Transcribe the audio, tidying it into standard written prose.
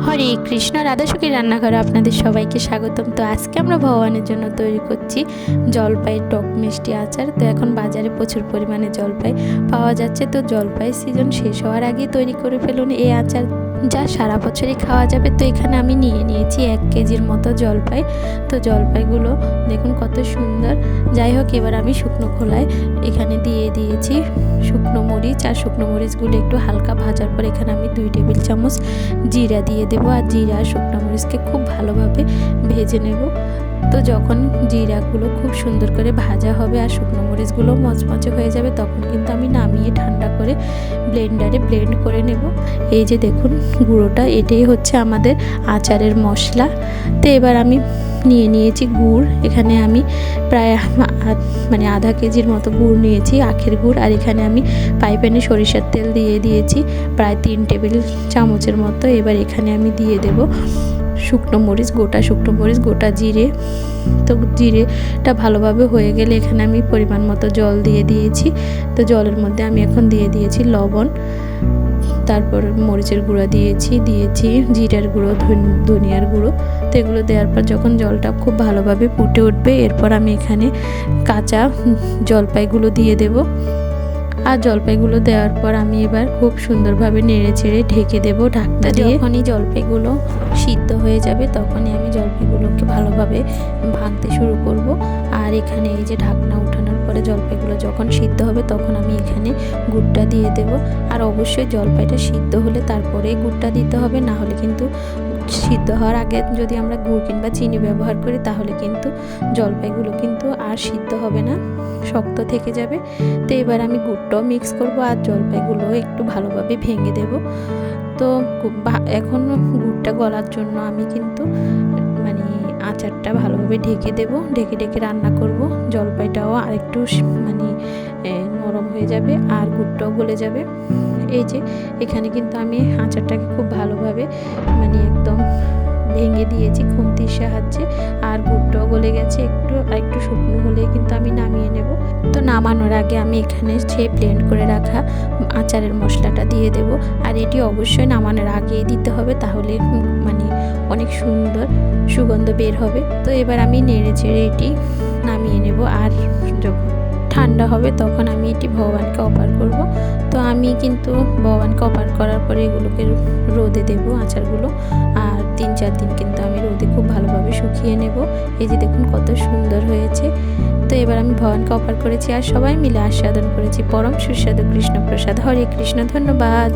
হরে কৃষ্ণ, রাধাসখী রান্নাঘরে আপনাদের সবাইকে স্বাগতম। তো আজকে আমরা ভগবানের জন্য তৈরি করছি জলপাইয়ের টক মিষ্টি আচার। তো এখন বাজারে প্রচুর পরিমাণে জলপাই পাওয়া যাচ্ছে, তো জলপাই সিজন শেষ হওয়ার আগেই তৈরি করে ফেলুন এই আচার, যা সারা বছরই খাওয়া যাবে। তো এখানে আমি নিয়েছি 1 কেজির মতো জলপাই। তো জলপাইগুলো দেখুন কত সুন্দর। যাই হোক, এবার আমি শুকনো খোলায় এখানে দিয়ে দিয়েছি শুকনো মরিচ, আর শুকনো মরিচগুলো একটু হালকা ভাজার পর এখানে আমি 2 টেবিল চামচ জিরা দিয়ে দেবো। আর জিরা আর শুকনো মরিচকে খুব ভালোভাবে ভেজে নেব। তো যখন জিরাগুলো খুব সুন্দর করে ভাজা হবে আর শুকনো মরিচগুলো মচমচে হয়ে যাবে, তখন কিন্তু আমি নামিয়ে ঠান্ডা করে ব্লেন্ডারে ব্লেন্ড করে নেব। এই যে দেখুন গুঁড়োটা, এটাই হচ্ছে আমাদের আচারের মশলা। তো এবার আমি নিয়েছি গুড়। এখানে আমি প্রায় আধা কেজির মতো গুড় নিয়েছি, আখের গুড়। আর এখানে আমি প্যানে সরিষার তেল দিয়ে দিয়েছি প্রায় 3 টেবিল চামচের মতো। এবার এখানে আমি দিয়ে দেব শুকনো মরিচ, গোটা শুকনো মরিচ, গোটা জিরে। তো জিরেটা ভালোভাবে হয়ে গেলে এখানে আমি পরিমাণ মতো জল দিয়ে দিয়েছি। তো জলের মধ্যে আমি এখন দিয়ে দিয়েছি লবণ, তারপর মরিচের গুঁড়া দিয়েছি জিরার গুঁড়ো, ধনিয়ার গুঁড়ো। তো এগুলো দেওয়ার পর যখন জলটা খুব ভালোভাবে ফুটে উঠবে, এরপর আমি এখানে কাঁচা জলপাইগুলো দিয়ে দেব। আর জলপাইগুলো দেওয়ার পর আমি এবার খুব সুন্দরভাবে নেড়ে চেড়ে ঢেকে দেব ঢাকনা দিয়ে। যখনই জলপাইগুলো সিদ্ধ হয়ে যাবে, তখনই আমি জলপাইগুলোকে ভালোভাবে ভাঙতে শুরু করব। আর এখানে এই যে ঢাকনা উঠানোর পরে জলপাইগুলো যখন সিদ্ধ হবে, তখন আমি এখানে গুড়টা দিয়ে দেব। আর অবশ্যই জলপাইটা সিদ্ধ হলে তারপরে গুড়টা দিতে হবে, না হলে কিন্তু সিদ্ধ হওয়ার আগে যদি আমরা গুড় কিংবা চিনি ব্যবহার করি, তাহলে কিন্তু জলপাইগুলো কিন্তু আর সিদ্ধ হবে না, শক্ত থেকে যাবে। তো এবার আমি গুড়টাও মিক্স করব আর জলপাইগুলো একটু ভালোভাবে ভেঙে দেব। তো এখন গুড়টা গলার জন্য আমি কিন্তু আচারটা ভালোভাবে ঢেকে ঢেকে রান্না করব। জলপাইটাও আরেকটু নরম হয়ে যাবে আর গুড়টাও গলে যাবে। এই যে এখানে কিন্তু আমি আচারটাকে খুব ভালোভাবে একদম ভেঙে দিয়েছি খুন্তির সাহায্যে। আর গুড়টাও গলে গেছে, একটু শুকনো হলে কিন্তু আমি নামিয়ে নেব। তো নামানোর আগে আমি এখানে ব্লেন্ড করে রাখা আচারের মশলাটা দিয়ে দেব। আর এটি অবশ্যই নামানোর আগেই দিতে হবে, তাহলে অনেক সুন্দর সুগন্ধ বের হবে। তো এবার আমি নেড়ে চেড়ে এটি নামিয়ে নেব। আর যখন ঠান্ডা হবে তখন আমি এটি ভগবানকে অর্পণ করব। তো আমি কিন্তু ভগবানকে অর্পণ করার পরে এগুলোকে রোদে দেব আচারগুলো। আর 3-4 দিন কিন্তু আমি রোদে খুব ভালোভাবে শুকিয়ে নেব। এই যে দেখুন কত সুন্দর হয়েছে। তো এবার আমি ভগবানকে অর্পণ করেছি আর সবাই মিলে আস্বাদন করেছি পরম সুস্বাদু কৃষ্ণ প্রসাদ। হরে কৃষ্ণ, ধন্যবাদ।